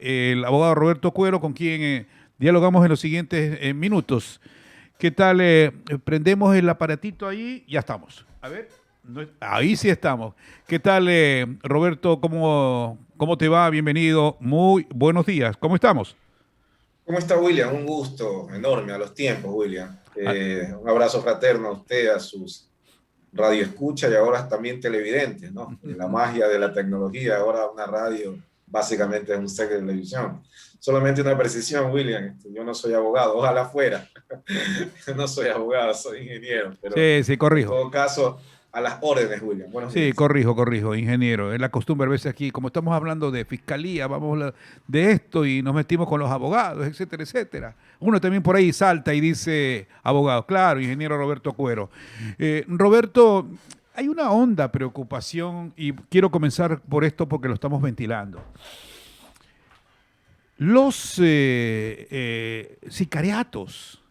el abogado Roberto Cuero, con quien dialogamos en los siguientes minutos. ¿Qué tal? Prendemos el aparatito ahí, ya estamos. A ver, ahí sí estamos. ¿Qué tal, Roberto? ¿Cómo te va? Bienvenido. Muy buenos días. ¿Cómo estamos? ¿Cómo está William? Un gusto enorme a los tiempos, William. Ah, Un abrazo fraterno a usted, a sus radioescuchas y ahora también televidentes, ¿no? La magia de la tecnología, ahora una radio básicamente es un set de televisión. Solamente una precisión, William, yo no soy abogado, ojalá fuera. No soy abogado, soy ingeniero, pero sí, sí, en corrijo. todo caso, a las órdenes, William. Buenos Sí, días. corrijo, ingeniero. Es la costumbre a veces aquí, como estamos hablando de fiscalía, de esto y nos metimos con los abogados, etcétera, etcétera. Uno también por ahí salta y dice abogado, claro, ingeniero Roberto Cuero. Roberto, hay una honda preocupación y quiero comenzar por esto porque lo estamos ventilando. Los sicariatos,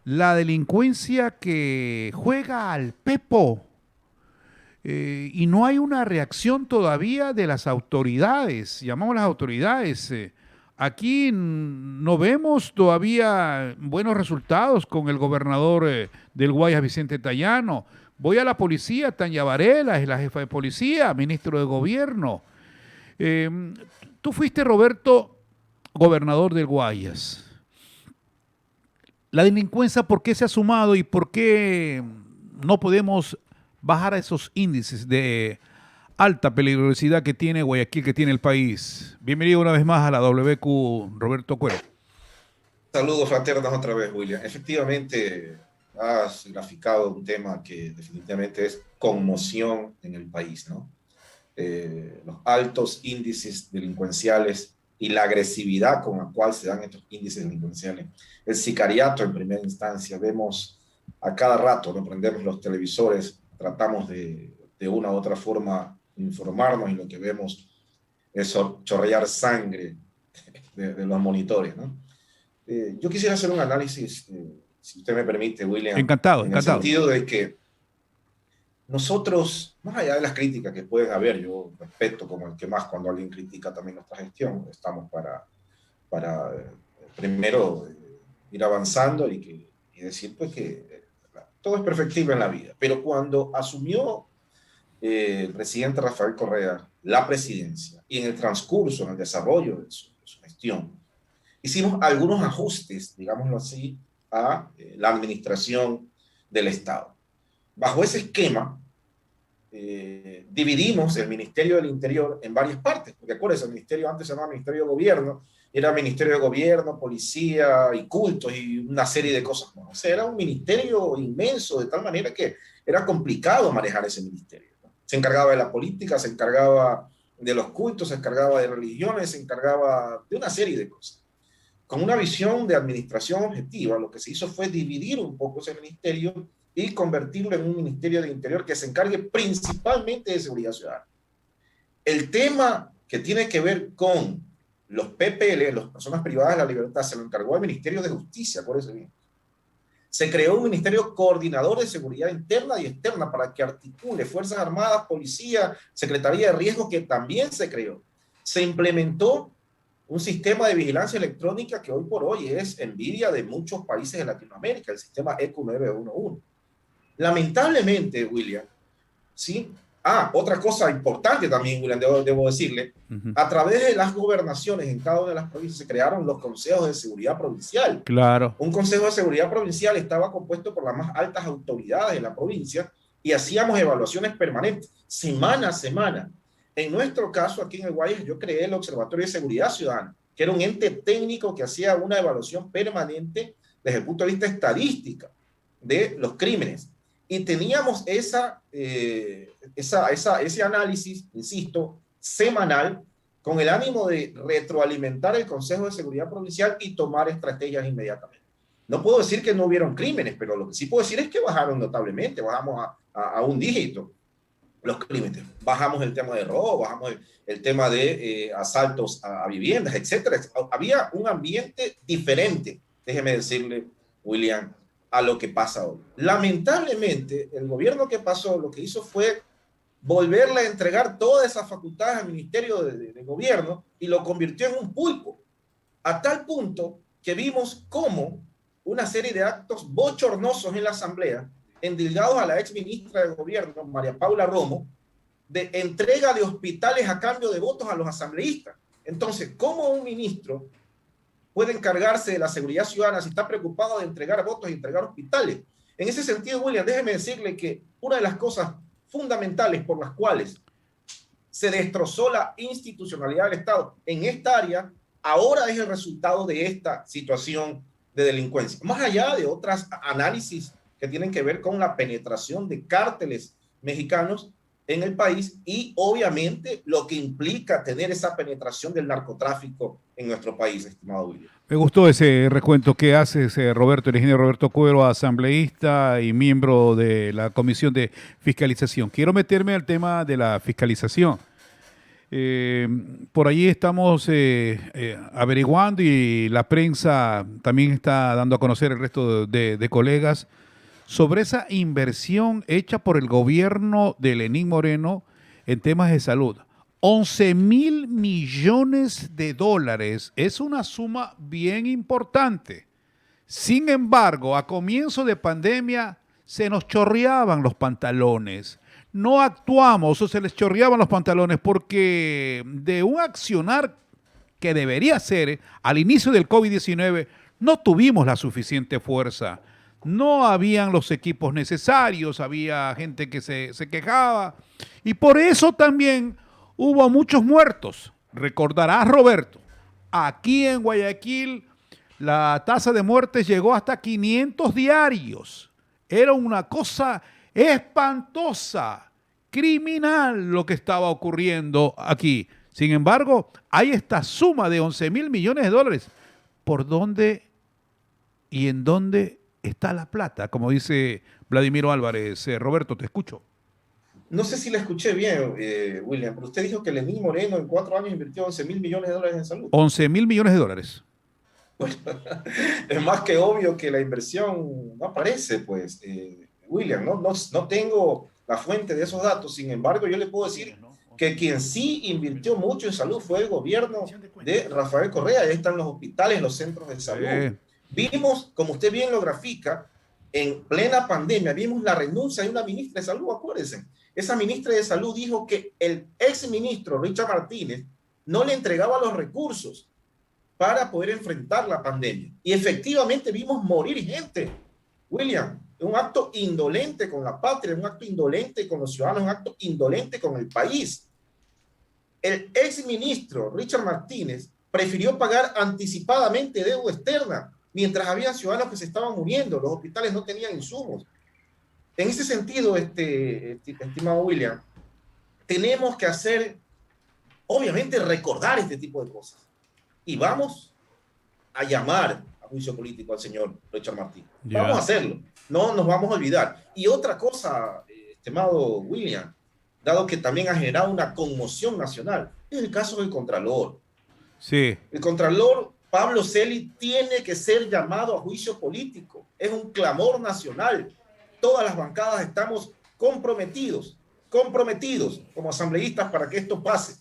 la delincuencia que juega al pepo. Y no hay una reacción todavía de las autoridades. Llamamos a las autoridades. Aquí no vemos todavía buenos resultados con el gobernador del Guayas, Vicente Tayano. Voy a la policía, Tania Varela es la jefa de policía, ministro de gobierno. Eh, Tú fuiste, Roberto, gobernador del Guayas. La delincuencia, ¿por qué se ha sumado y por qué no podemos bajar a esos índices de alta peligrosidad que tiene Guayaquil, que tiene el país? Bienvenido una vez más a la WQ, Roberto Cuero. Saludos fraternos otra vez, William. Efectivamente, has graficado un tema que definitivamente es conmoción en el país, ¿no? Los altos índices delincuenciales y la agresividad con la cual se dan estos índices delincuenciales. El sicariato en primera instancia, vemos a cada rato, no prendemos los televisores, tratamos de una u otra forma informarnos y lo que vemos es chorrear sangre de los monitores, ¿no? Yo quisiera hacer un análisis, si usted me permite, William, Encantado, en el encantado. sentido de que nosotros, más allá de las críticas que pueden haber, yo respeto como el que más cuando alguien critica también nuestra gestión, estamos para primero ir avanzando y decir pues que todo es perfectible en la vida. Pero cuando asumió el presidente Rafael Correa la presidencia y en el transcurso, en el desarrollo de su gestión, hicimos algunos ajustes, digámoslo así, a la administración del Estado. Bajo ese esquema, dividimos el Ministerio del Interior en varias partes, porque acuérdense, el ministerio antes se llamaba Ministerio de Gobierno, era Ministerio de Gobierno, Policía y Cultos y una serie de cosas más. O sea, era un ministerio inmenso, de tal manera que era complicado manejar ese ministerio, ¿no? Se encargaba de la política, se encargaba de los cultos, se encargaba de religiones, se encargaba de una serie de cosas. Con una visión de administración objetiva, lo que se hizo fue dividir un poco ese ministerio y convertirlo en un ministerio de Interior que se encargue principalmente de seguridad ciudadana. El tema que tiene que ver con los PPL, las personas privadas de la libertad, se lo encargó al Ministerio de Justicia, por eso bien. Se creó un ministerio coordinador de seguridad interna y externa para que articule Fuerzas Armadas, Policía, Secretaría de Riesgos, que también se creó. Se implementó un sistema de vigilancia electrónica que hoy por hoy es envidia de muchos países de Latinoamérica, el sistema ECU 911. Lamentablemente, William, ¿sí? Otra cosa importante también, William, debo decirle, Uh -huh. a través de las gobernaciones en cada una de las provincias se crearon los consejos de seguridad provincial. Claro. Un consejo de seguridad provincial estaba compuesto por las más altas autoridades de la provincia y hacíamos evaluaciones permanentes, semana a semana. En nuestro caso, aquí en el Guayas, yo creé el Observatorio de Seguridad Ciudadana, que era un ente técnico que hacía una evaluación permanente desde el punto de vista estadística de los crímenes. Y teníamos ese análisis, insisto, semanal, con el ánimo de retroalimentar el Consejo de Seguridad Provincial y tomar estrategias inmediatamente. No puedo decir que no hubieron crímenes, pero lo que sí puedo decir es que bajaron notablemente, bajamos a un dígito los crímenes, bajamos el tema de robo, bajamos el tema de asaltos a viviendas, etcétera. Había un ambiente diferente, déjeme decirle, William, a lo que pasa hoy. Lamentablemente, el gobierno que pasó lo que hizo fue volverle a entregar todas esas facultades al Ministerio de Gobierno y lo convirtió en un pulpo, a tal punto que vimos cómo una serie de actos bochornosos en la Asamblea, endilgados a la ex ministra de Gobierno, María Paula Romo, de entrega de hospitales a cambio de votos a los asambleístas. Entonces, ¿cómo un ministro puede encargarse de la seguridad ciudadana si está preocupado de entregar votos y entregar hospitales? En ese sentido, William, déjeme decirle que una de las cosas fundamentales por las cuales se destrozó la institucionalidad del Estado en esta área, ahora es el resultado de esta situación de delincuencia. Más allá de otros análisis que tienen que ver con la penetración de cárteles mexicanos en el país y obviamente lo que implica tener esa penetración del narcotráfico en nuestro país, estimado William. Me gustó ese recuento que haces, Roberto, el ingeniero Roberto Cuero, asambleísta y miembro de la Comisión de Fiscalización. Quiero meterme al tema de la fiscalización. Por allí estamos averiguando y la prensa también está dando a conocer el resto de colegas sobre esa inversión hecha por el gobierno de Lenín Moreno en temas de salud. 11.000 millones de dólares es una suma bien importante. Sin embargo, a comienzo de pandemia se nos chorreaban los pantalones. No actuamos o se les chorreaban los pantalones porque de un accionar que debería ser al inicio del COVID-19 no tuvimos la suficiente fuerza. No habían los equipos necesarios, había gente que se quejaba y por eso también hubo muchos muertos. Recordarás, Roberto, aquí en Guayaquil la tasa de muertes llegó hasta 500 diarios. Era una cosa espantosa, criminal lo que estaba ocurriendo aquí. Sin embargo, hay esta suma de 11.000 millones de dólares. ¿Por dónde y en dónde está la plata? Como dice Vladimiro Álvarez. Roberto, te escucho. No sé si la escuché bien, William, pero usted dijo que Lenín Moreno en 4 años invirtió 11.000 millones de dólares en salud. 11.000 millones de dólares. Pues, es más que obvio que la inversión no aparece, pues, William, no tengo la fuente de esos datos. Sin embargo, yo le puedo decir que quien sí invirtió mucho en salud fue el gobierno de Rafael Correa. Ahí están los hospitales, los centros de salud. Vimos, como usted bien lo grafica, en plena pandemia, vimos la renuncia de una ministra de salud, acuérdense. Esa ministra de salud dijo que el ex ministro Richard Martínez no le entregaba los recursos para poder enfrentar la pandemia. Y efectivamente vimos morir gente, William, un acto indolente con la patria, un acto indolente con los ciudadanos, un acto indolente con el país. El ex ministro Richard Martínez prefirió pagar anticipadamente deuda externa, mientras había ciudadanos que se estaban muriendo, los hospitales no tenían insumos. En ese sentido, estimado William, tenemos que hacer, obviamente, recordar este tipo de cosas. Y vamos a llamar a juicio político al señor Richard Martínez. Vamos a hacerlo. No nos vamos a olvidar. Y otra cosa, estimado William, dado que también ha generado una conmoción nacional, es el caso del Contralor. Sí. El Contralor Pablo Celi tiene que ser llamado a juicio político. Es un clamor nacional. Todas las bancadas estamos comprometidos como asambleístas para que esto pase.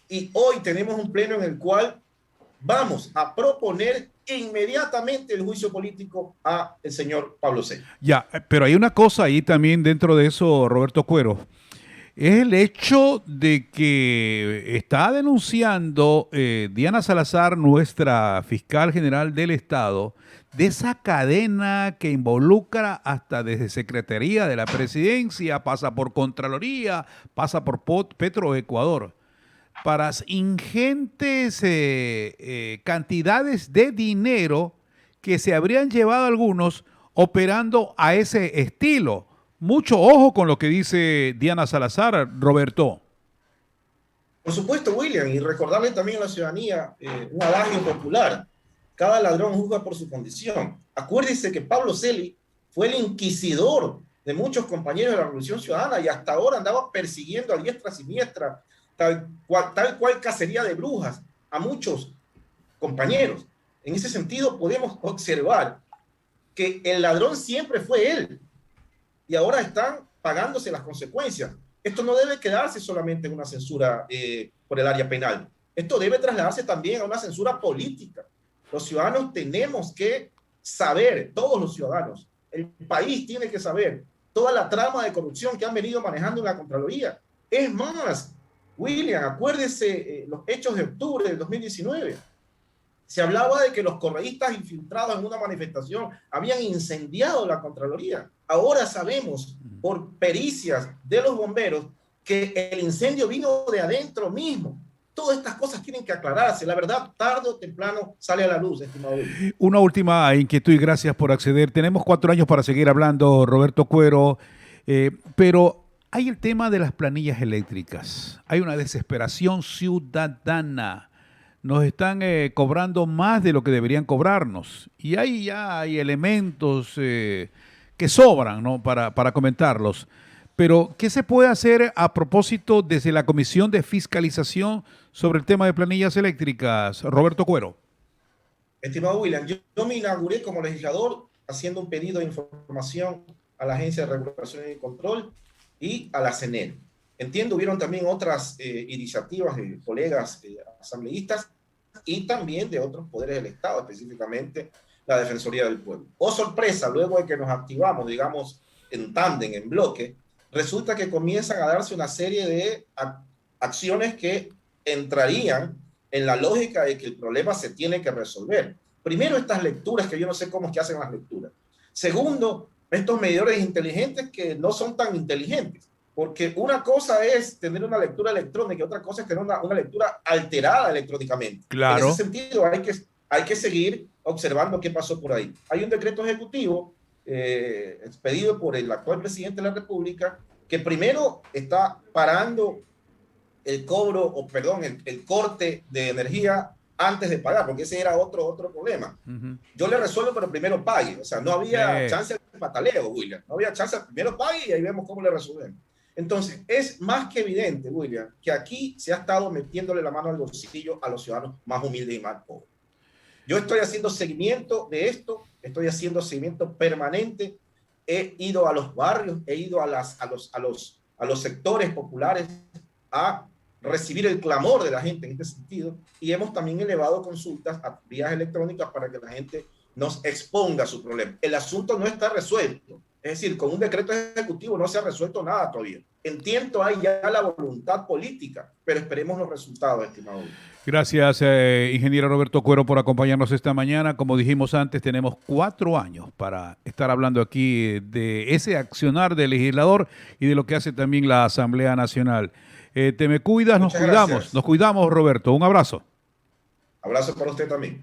Y hoy tenemos un pleno en el cual vamos a proponer inmediatamente el juicio político a el señor Pablo Celi. Ya, pero hay una cosa ahí también dentro de eso, Roberto Cuero. Es el hecho de que está denunciando Diana Salazar, nuestra fiscal general del Estado, de esa cadena que involucra hasta desde Secretaría de la Presidencia, pasa por Contraloría, pasa por Petroecuador, para ingentes cantidades de dinero que se habrían llevado algunos operando a ese estilo. Mucho ojo con lo que dice Diana Salazar, Roberto. Por supuesto, William, y recordarle también a la ciudadanía un adagio popular: cada ladrón juzga por su condición. Acuérdese que Pablo Celi fue el inquisidor de muchos compañeros de la Revolución Ciudadana y hasta ahora andaba persiguiendo a diestra y siniestra, tal cual cacería de brujas, a muchos compañeros. En ese sentido, podemos observar que el ladrón siempre fue él y ahora están pagándose las consecuencias. esto no debe quedarse solamente en una censura por el área penal. Esto debe trasladarse también a una censura política. Los ciudadanos tenemos que saber, todos los ciudadanos, el país tiene que saber toda la trama de corrupción que han venido manejando en la Contraloría. Es más, William, acuérdese los hechos de octubre del 2019. Se hablaba de que los correístas infiltrados en una manifestación habían incendiado la Contraloría. Ahora sabemos por pericias de los bomberos que el incendio vino de adentro mismo. Todas estas cosas tienen que aclararse. La verdad, tarde o temprano sale a la luz, estimado William. Una última inquietud y gracias por acceder. Tenemos 4 años para seguir hablando, Roberto Cuero, pero hay el tema de las planillas eléctricas. Hay una desesperación ciudadana. Nos están cobrando más de lo que deberían cobrarnos. Y ahí ya hay elementos que sobran, ¿no?, para comentarlos. Pero, ¿qué se puede hacer a propósito desde la Comisión de Fiscalización sobre el tema de planillas eléctricas? Roberto Cuero. Estimado William, yo me inauguré como legislador haciendo un pedido de información a la Agencia de Regulación y Control y a la CNEL. Entiendo, hubieron también otras iniciativas de colegas asambleístas y también de otros poderes del Estado, específicamente la Defensoría del Pueblo. Oh, sorpresa, luego de que nos activamos, digamos, en tándem, en bloque, resulta que comienzan a darse una serie de acciones que entrarían en la lógica de que el problema se tiene que resolver. Primero, estas lecturas, que yo no sé cómo es que hacen las lecturas. Segundo, estos medidores inteligentes que no son tan inteligentes. Porque una cosa es tener una lectura electrónica y otra cosa es tener una lectura alterada electrónicamente. Claro. En ese sentido, hay que seguir observando qué pasó por ahí. Hay un decreto ejecutivo expedido por el actual presidente de la República que primero está parando el cobro, o perdón, el corte de energía antes de pagar, porque ese era otro problema. Yo le resuelvo, pero primero pague. O sea, no había chance de pataleo, William. No había chance, primero pague y ahí vemos cómo le resolvemos. Entonces, es más que evidente, William, que aquí se ha estado metiéndole la mano al bolsillo a los ciudadanos más humildes y más pobres. Yo estoy haciendo seguimiento de esto, estoy haciendo seguimiento permanente. He ido a los barrios, he ido a los sectores populares a recibir el clamor de la gente en este sentido, y hemos también elevado consultas a vías electrónicas para que la gente nos exponga su problema. El asunto no está resuelto. Es decir, con un decreto ejecutivo no se ha resuelto nada todavía. Entiendo, hay ya la voluntad política, pero esperemos los resultados, estimado. Gracias, ingeniero Roberto Cuero, por acompañarnos esta mañana. Como dijimos antes, tenemos 4 años para estar hablando aquí de ese accionar del legislador y de lo que hace también la Asamblea Nacional. Te me cuidas, nos cuidamos, Roberto. Un abrazo. Abrazo para usted también.